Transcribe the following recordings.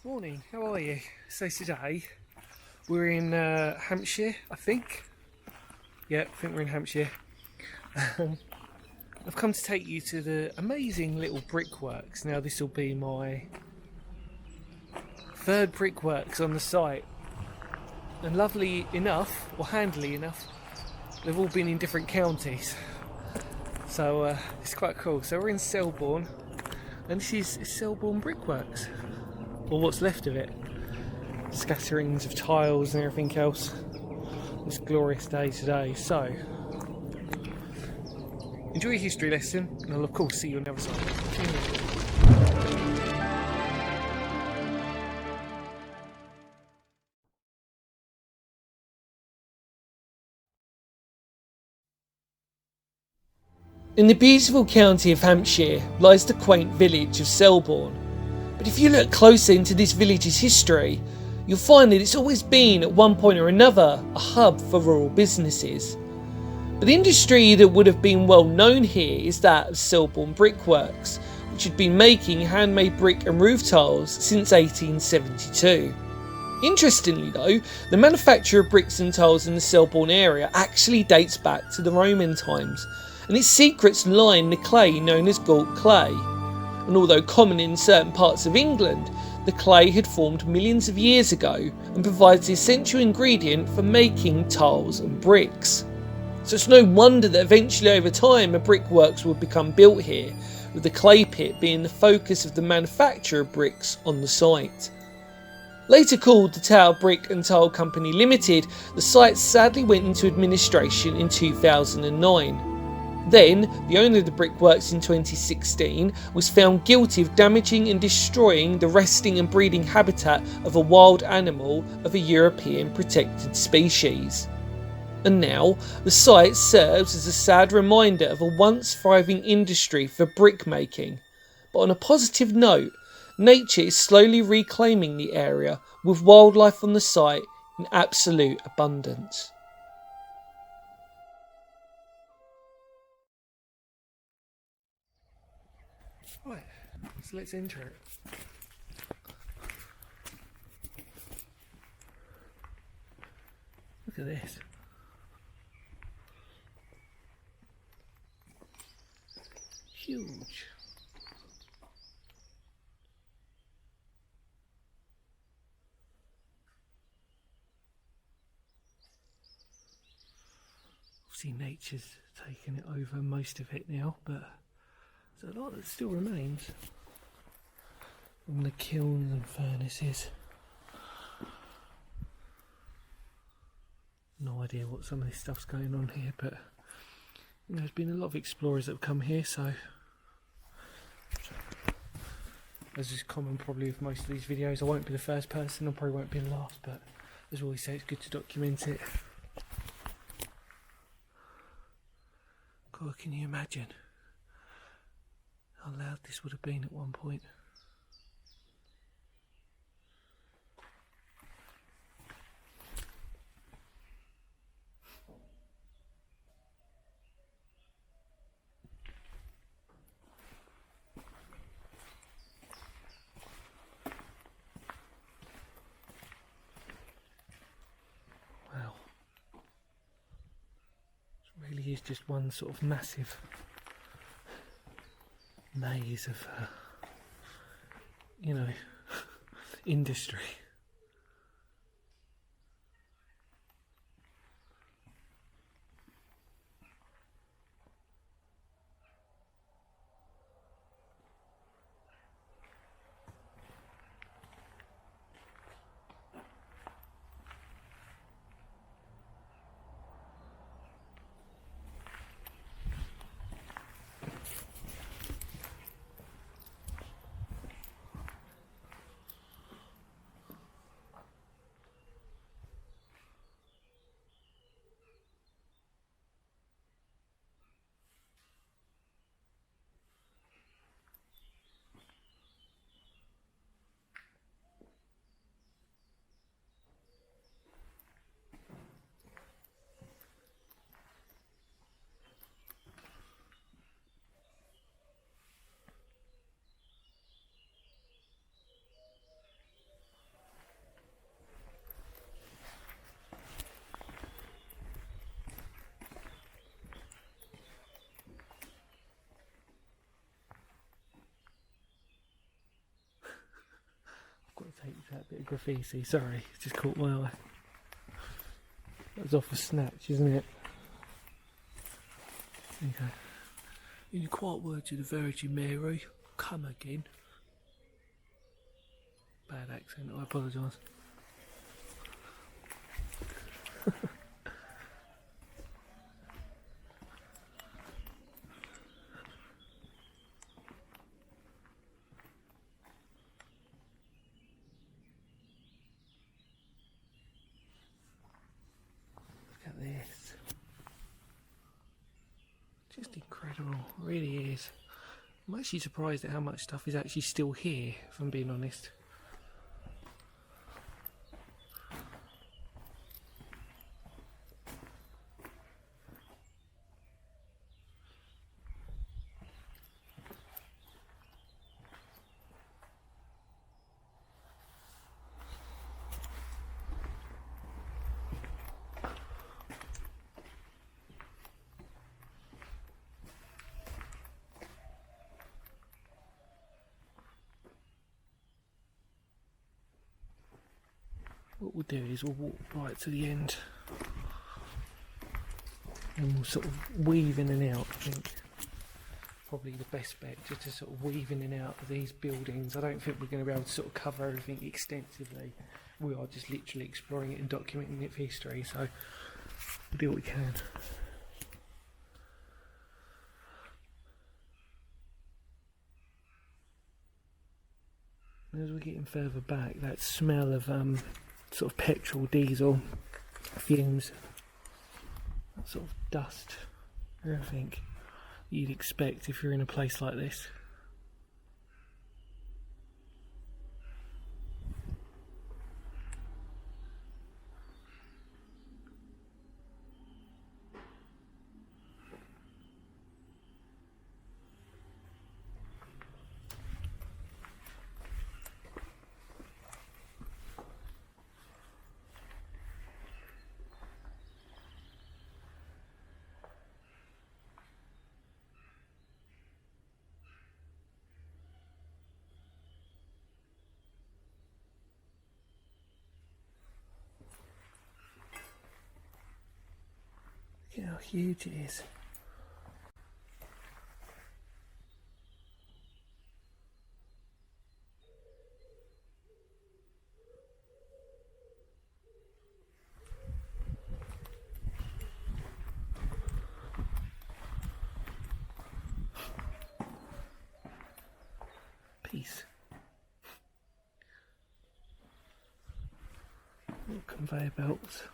Morning, how are you? So today we're in Hampshire, I think. Yeah, I think we're in Hampshire. I've come to take you to the amazing little brickworks. Now this will be my third brickworks on the site. And lovely enough, or handily enough, they've all been in different counties. So it's quite cool. So we're in Selborne, and this is Selborne Brickworks, or what's left of it. Scatterings of tiles and everything else. This glorious day today. So enjoy your history lesson, and I'll of course see you on the other side. See you later. In the beautiful county of Hampshire lies the quaint village of Selborne. But if you look closer into this village's history, you'll find that it's always been, at one point or another, a hub for rural businesses. But the industry that would have been well known here is that of Selborne Brickworks, which had been making handmade brick and roof tiles since 1872. Interestingly though, the manufacture of bricks and tiles in the Selborne area actually dates back to the Roman times, and its secrets lie in the clay known as Gault clay. And although common in certain parts of England, the clay had formed millions of years ago and provides the essential ingredient for making tiles and bricks. So it's no wonder that eventually over time a brickworks would become built here, with the clay pit being the focus of the manufacture of bricks on the site. Later called the Tower Brick and Tile Company Limited, the site sadly went into administration in 2009. Then, the owner of the brickworks in 2016 was found guilty of damaging and destroying the resting and breeding habitat of a wild animal of a European protected species. And now, the site serves as a sad reminder of a once thriving industry for brick making. But on a positive note, nature is slowly reclaiming the area, with wildlife on the site in absolute abundance. Right, so let's enter it. Look at this. Huge. Obviously nature's taken it over most of it now, but there's a lot that still remains from the kilns and furnaces. No idea what some of this stuff's going on here, but you know, there's been a lot of explorers that have come here, so as is common probably with most of these videos, I won't be the first person, I probably won't be the last, but as always say, it's good to document it. God, can you imagine how loud this would have been at one point? Wow. It really is just one sort of massive maze of, you know, industry. that bit of graffiti. Sorry, it just caught my eye. That was off a snatch, isn't it? Okay. In the quiet words of the Virgin Mary, come again. Bad accent, I apologise. Look at this. Just incredible, really is. I'm actually surprised at how much stuff is actually still here, if I'm being honest. What we'll do is we'll walk right to the end and we'll sort of weave in and out. I think probably the best bet, just to sort of weave in and out of these buildings. I don't think we're going to be able to sort of cover everything extensively. We are just literally exploring it and documenting it for history, so we'll do what we can. As we're getting further back, that smell of sort of petrol, diesel, fumes, that sort of dust, everything you'd expect if you're in a place like this. Look at how huge it is. Peace. Little conveyor belts.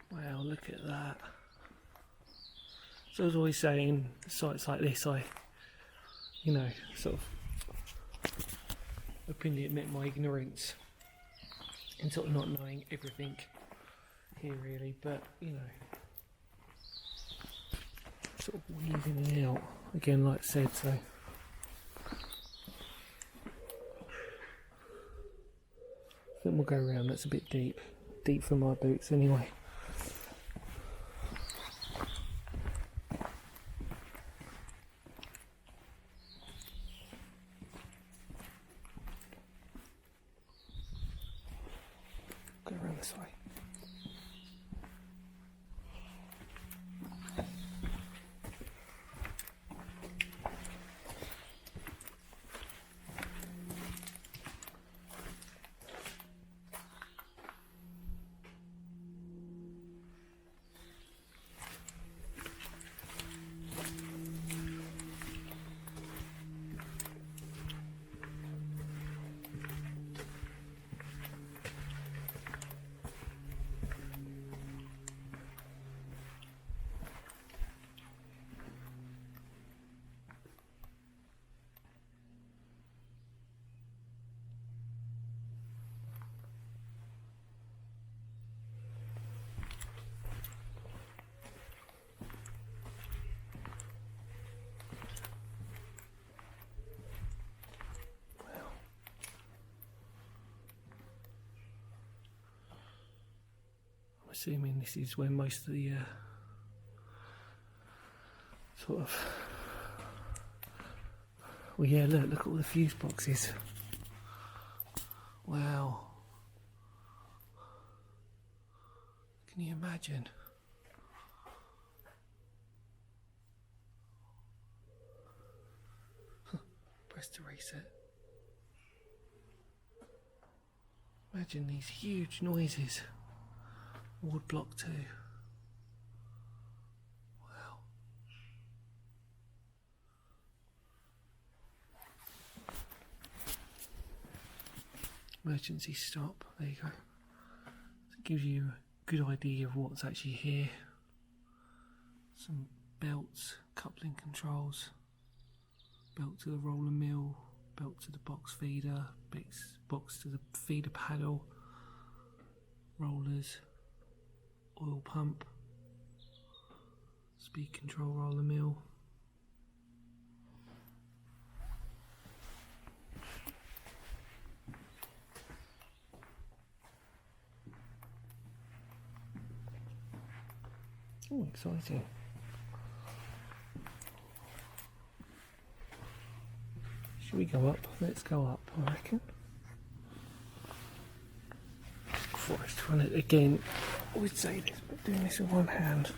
Wow, look at that. So I was always saying, sites like this, sort of openly admit my ignorance and sort of not knowing everything here really, but sort of weaving it out again, like I said. So I think we'll go around. That's a bit deep for my boots anyway. Go around this way. assuming this is where most of the sort of... Well, yeah, look at all the fuse boxes. Wow. Can you imagine? Press to reset. Imagine these huge noises. Ward block 2. Wow. Emergency stop. There you go. It gives you a good idea of what's actually here. Some belts, coupling controls, belt to the roller mill, belt to the box feeder, box to the feeder paddle, rollers, oil pump, speed control roller mill. Oh, exciting. Should we go up? Let's go up, I reckon. Before I run it again, I would say this, but doing this with one hand.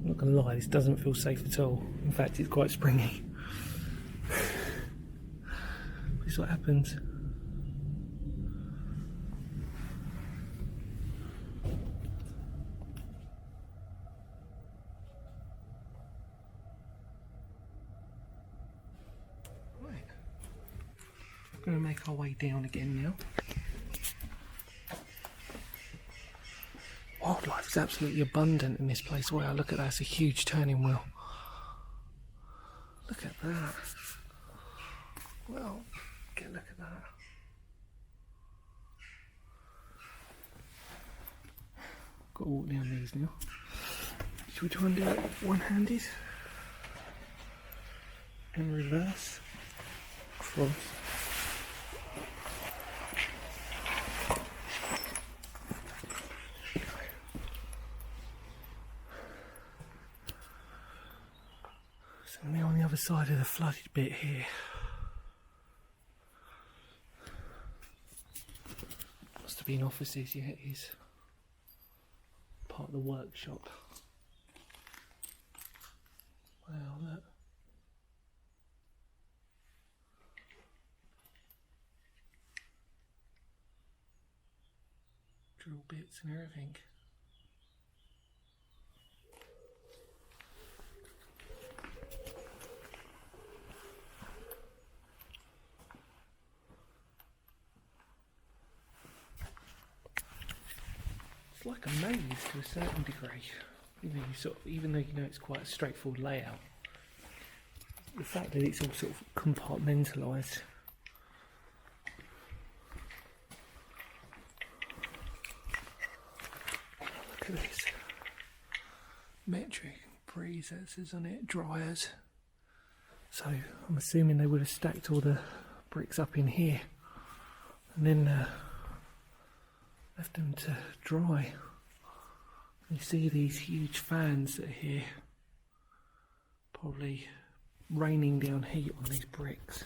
I'm not going to lie, this doesn't feel safe at all. In fact, it's quite springy. This is what happens. Right. We're going to make our way down again now. Wildlife is absolutely abundant in this place. Wow, look at that, it's a huge turning wheel. Look at that. Well, get a look at that. Got to walk down these now. Should we try and do it one-handed? And reverse. Cross. And we're on the other side of the flooded bit here. Must have been offices, yeah, it is. Part of the workshop. Wow, look. Drill bits and everything. It's like a maze to a certain degree. You know, even though you know it's quite a straightforward layout, the fact that it's all sort of compartmentalised. Look at this. Metric presets on it, dryers. So I'm assuming they would have stacked all the bricks up in here and then left them to dry. You see these huge fans that are here, probably raining down heat on these bricks.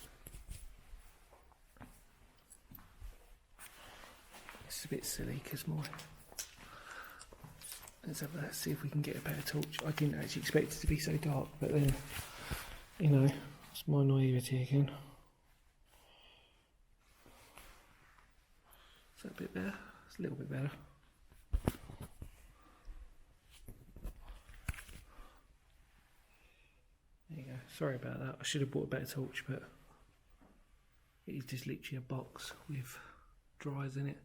It's a bit silly because let's see if we can get a better torch. I didn't actually expect it to be so dark, but then, you know, it's my naivety again. Is that a bit better? It's a little bit better. There you go. Sorry about that. I should have bought a better torch, but It is just literally a box with dryers in it.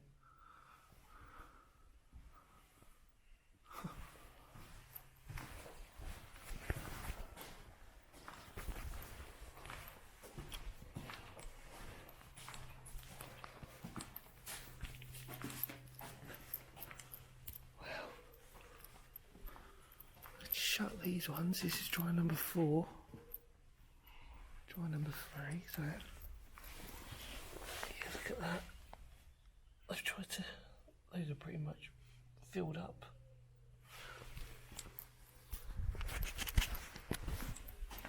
Shut these ones. This is dryer number 4. Dryer number 3. So, yeah, look at that. I've tried to. Those are pretty much filled up.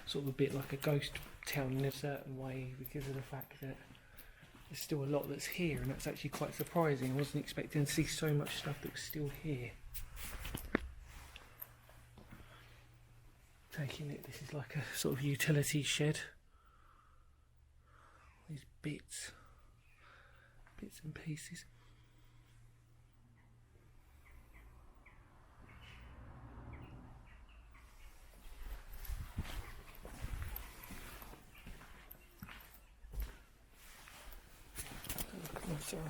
Sort of a bit like a ghost town in a certain way because of the fact that there's still a lot that's here, and that's actually quite surprising. I wasn't expecting to see so much stuff that was still here. Taking it, this is like a sort of utility shed. These bits and pieces. Oh, sorry.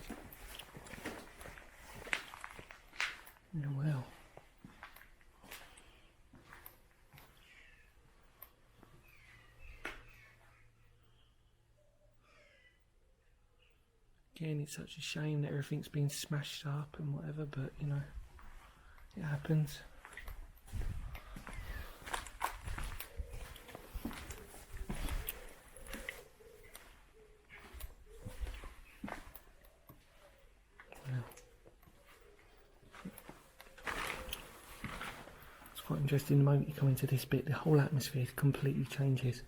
Oh, well. Again, it's such a shame that everything's been smashed up and whatever, but you know, it happens. Well, it's quite interesting. The moment you come into this bit, the whole atmosphere completely changes.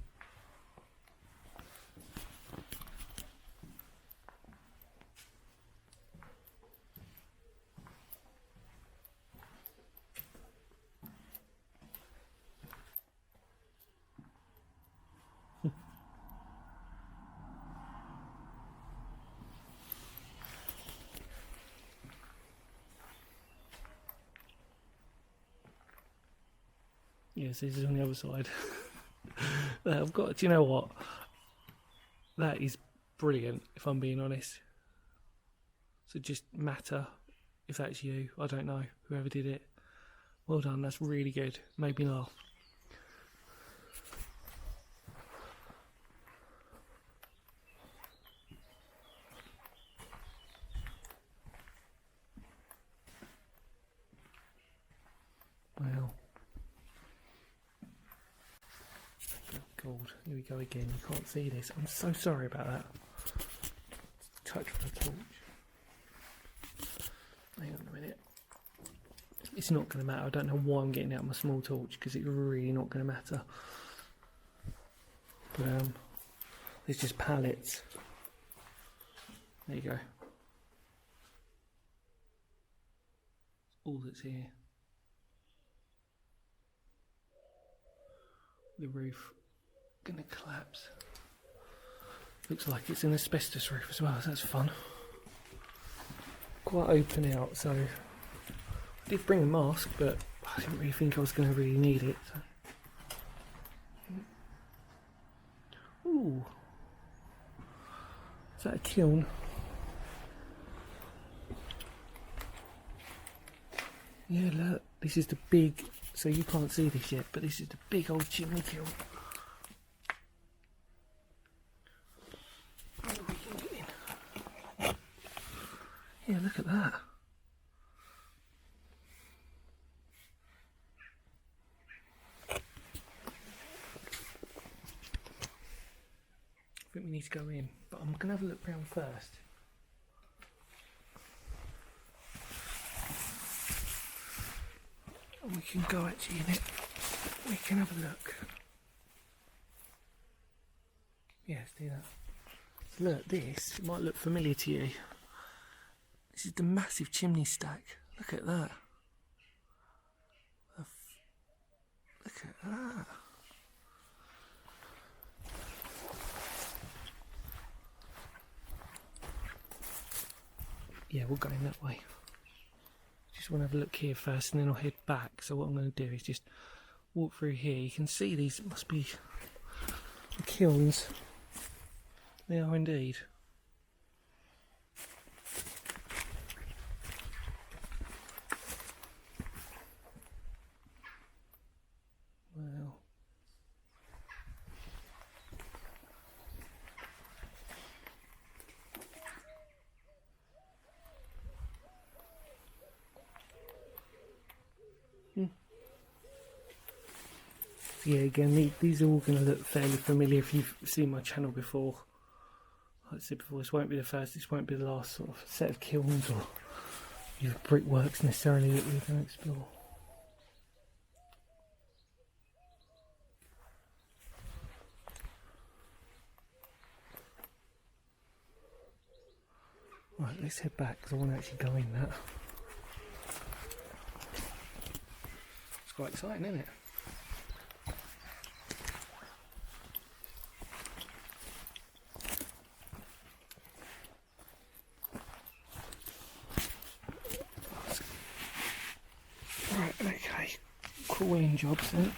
Yes, this is on the other side. I've got. Do you know what? That is brilliant. If I'm being honest. So just matter if that's you. I don't know. Whoever did it. Well done. That's really good. Made me laugh. Well. Here we go again. You can't see this. I'm so sorry about that. Touch with the torch. Hang on a minute. It's not going to matter. I don't know why I'm getting out my small torch because it's really not going to matter. But there's just pallets. There you go. All that's here. The roof gonna collapse. Looks like it's an asbestos roof as well, so that's fun. Quite open out, so I did bring a mask, but I didn't really think I was going to really need it. So. Ooh, is that a kiln? Yeah, look, this is the big. So you can't see this yet, but this is the big old chimney kiln. Yeah, look at that. I think we need to go in, but I'm going to have a look around first. And we can go actually in it. We can have a look. Yeah, let's do that. So look, this might look familiar to you. This is the massive chimney stack. Look at that. Look at that. Yeah, we'll go in that way. Just want to have a look here first and then I'll head back. So what I'm going to do is just walk through here. You can see these must be the kilns. They are indeed. Well. Yeah, again, these are all going to look fairly familiar if you've seen my channel before. Like I said before, this won't be the first, this won't be the last sort of set of kilns or brickworks necessarily that we're going to explore. Right, let's head back because I want to actually go in that. It's quite exciting, isn't it? Right, okay. Crawling jobs then.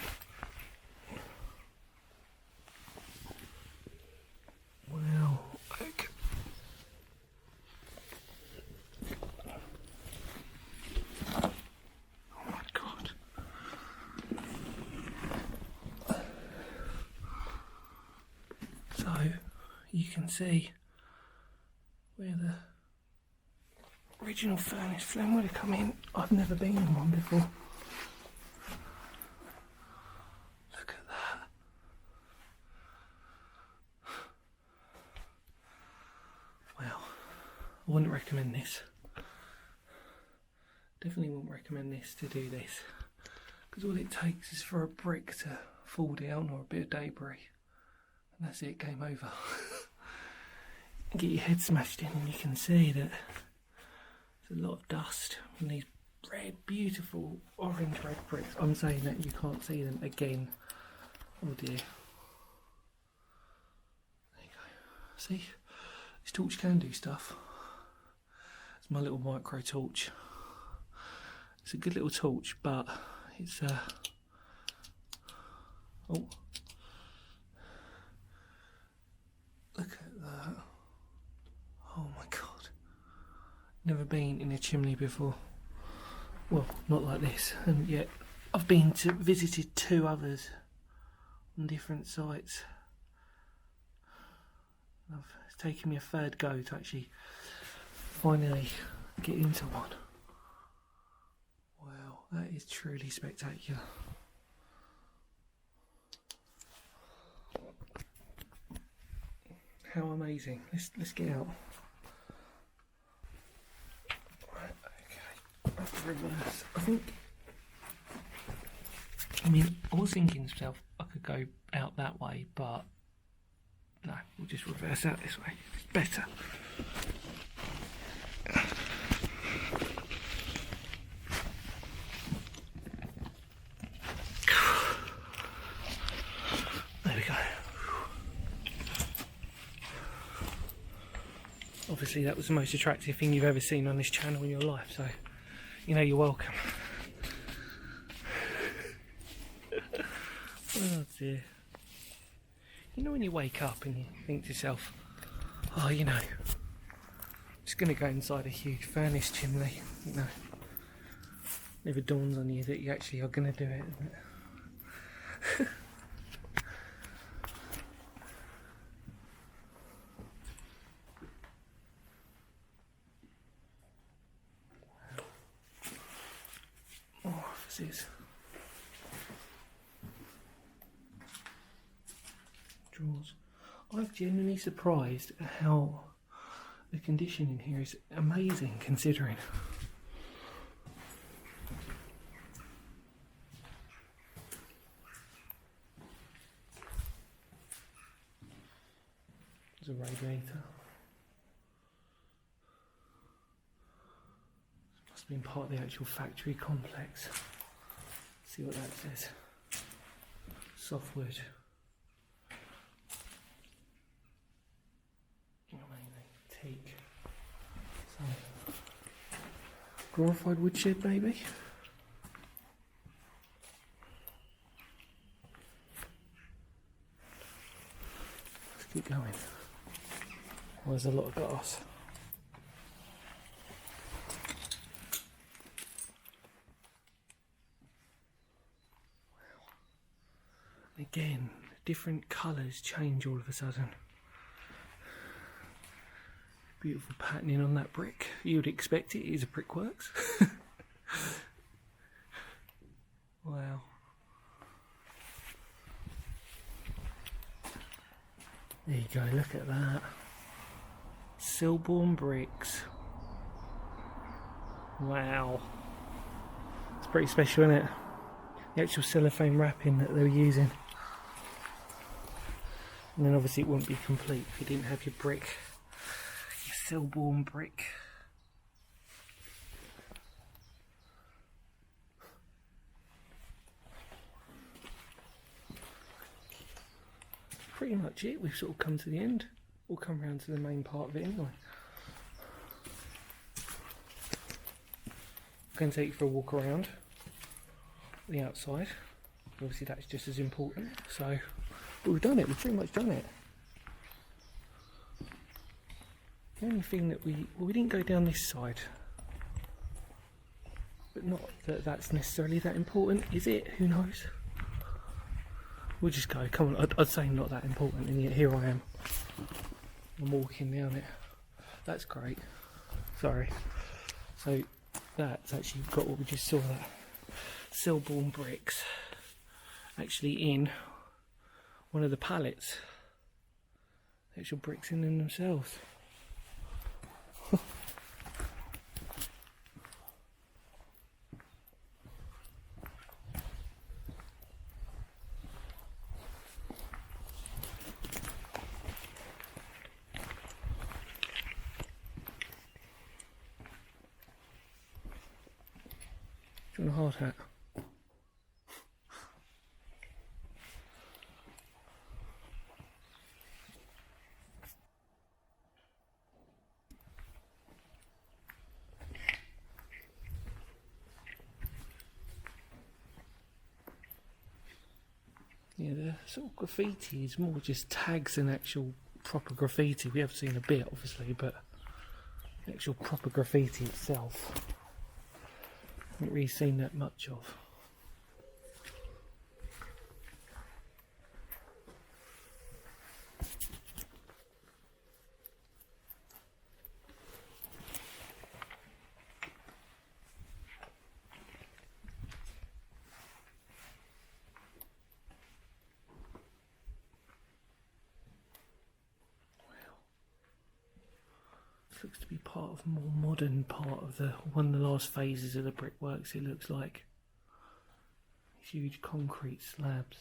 Well, okay. Oh my god. So, you can see where the original furnace flame would have come in. I've never been in one before. Look at that. Well, I wouldn't recommend this. Definitely wouldn't recommend this to do this. Because all it takes is for a brick to fall down or a bit of debris. And that's it, game over. Get your head smashed in and you can see that there's a lot of dust from these red, beautiful orange red bricks. I'm saying that you can't see them again. Oh dear. There you go. See? This torch can do stuff. It's my little micro torch. It's a good little torch, but it's oh. Look at that. Oh my god. Never been in a chimney before. Well, not like this. And yet I've visited 2 others on different sites. It's taken me a 3rd go to actually finally get into one. Wow, that is truly spectacular. How amazing. Let's get out. Right, okay. Back to reverse. I mean, I was thinking to myself I could go out that way, but no, we'll just reverse out this way. It's better. There we go. Obviously that was the most attractive thing you've ever seen on this channel in your life, so you know you're welcome. Oh dear. You know when you wake up and you think to yourself, oh, you know, I'm just going to go inside a huge furnace chimney, you know. Never dawns on you that you actually are going to do it, isn't it? More offices. Drawers. I'm genuinely surprised at how the condition in here is amazing considering. There's a radiator. Must have been part of the actual factory complex. Let's see what that says. Softwood. Teak. So, glorified woodshed maybe? Let's keep going. Well, there's a lot of glass. Again, different colours change all of a sudden. Beautiful patterning on that brick. You would expect it is a Brickworks. Wow. There you go, look at that. Selborne bricks. Wow. It's pretty special, isn't it? The actual cellophane wrapping that they were using. And then obviously it wouldn't be complete if you didn't have your brick, your Selborne brick. Pretty much it, we've sort of come to the end. We'll come round to the main part of it anyway. I'm going to take you for a walk around the outside. Obviously that's just as important. So, but we've done it, we've pretty much done it. The only thing that we didn't go down this side. But not that that's necessarily that important, is it? Who knows? We'll just go, come on, I'd say not that important, and yet here I am. I'm walking down it. That's great. Sorry. So that's actually got what we just saw, that Selborne bricks actually in one of the pallets. Actual bricks in them themselves. Do you want a hard hat? Yeah, the sort of graffiti is more just tags than actual proper graffiti. We have seen a bit, obviously, but the actual proper graffiti itself, I haven't really seen that much of. Looks to be part of a more modern part of the one of the last phases of the brickworks. It looks like huge concrete slabs.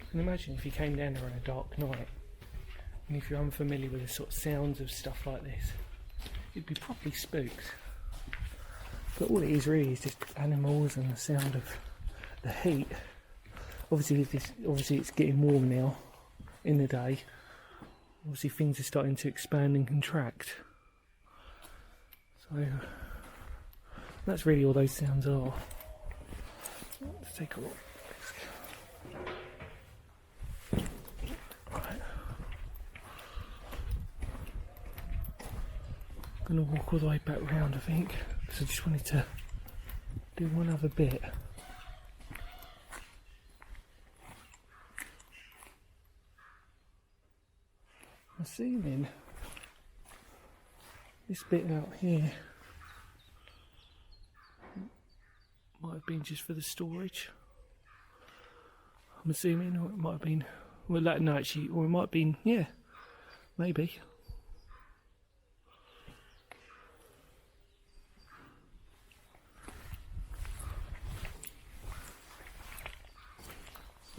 I can imagine if you came down there on a dark night, and if you're unfamiliar with the sort of sounds of stuff like this, you'd be properly spooked. But all it is really is just animals and the sound of the heat. Obviously it's getting warm now in the day. Obviously things are starting to expand and contract. So that's really all those sounds are. Let's take a look. I'm going to walk all the way back round, I think, because I just wanted to do one other bit. I'm assuming this bit out here might have been just for the storage. I'm assuming, or it might have been, well, no, actually, or it might have been, yeah, maybe.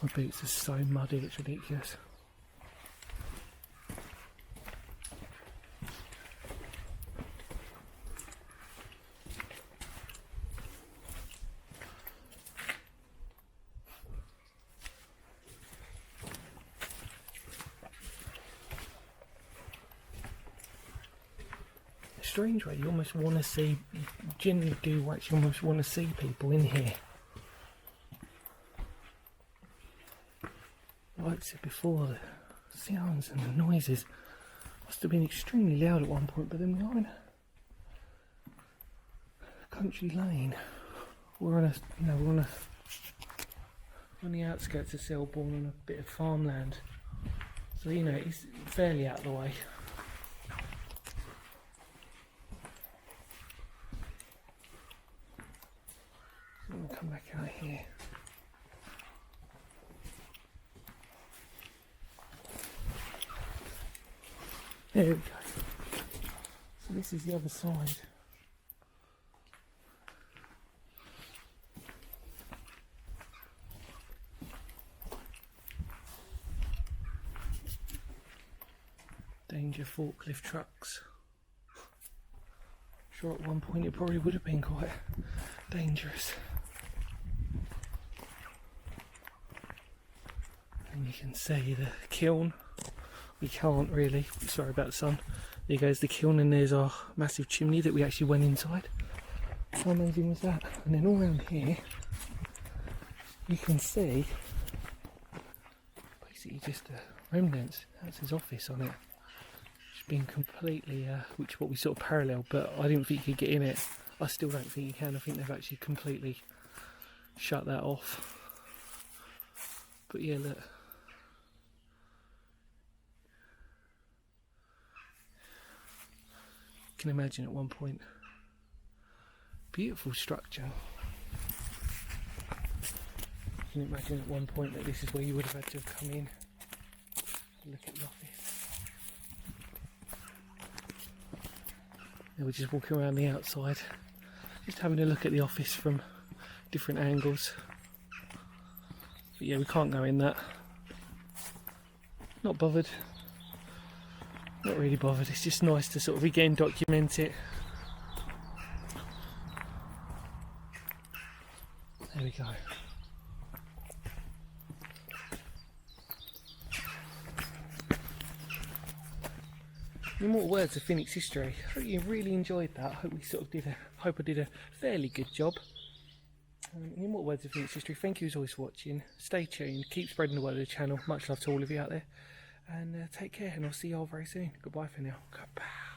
My boots are so muddy, it's ridiculous. Strange way, you almost want to see, you generally do actually almost want to see people in here. Like I said before, the sounds and the noises must have been extremely loud at one point, but then we are in a country lane. We're on the outskirts of Selborne on a bit of farmland, so you know it's fairly out of the way. So I'm gonna come back out here. There we go. So this is the other side. Danger forklift trucks. Sure, at one point it probably would have been quite dangerous. And you can see the kiln. We can't really, sorry about the sun. There goes the kiln, and there's our massive chimney that we actually went inside. How amazing was that? And then all around here you can see basically just remnants. That's his office on it. It's been completely, which is what we sort of paralleled, but I didn't think you could get in it. I still don't think you can. I think they've actually completely shut that off. But yeah, look. Can imagine at one point, beautiful structure. Can you imagine at one point that this is where you would have had to have come in and look at the office? They were just walking around the outside, just having a look at the office from different angles. But yeah, we can't go in that. Not bothered. Not really bothered, it's just nice to sort of again document it. There we go. Any more words of Phoenix history? I hope you really enjoyed that. I hope we sort of I did a fairly good job. Any more words of Phoenix history? Thank you as always for watching. Stay tuned, keep spreading the word of the channel. Much love to all of you out there. And take care, and I'll see you all very soon. Goodbye for now. Goodbye.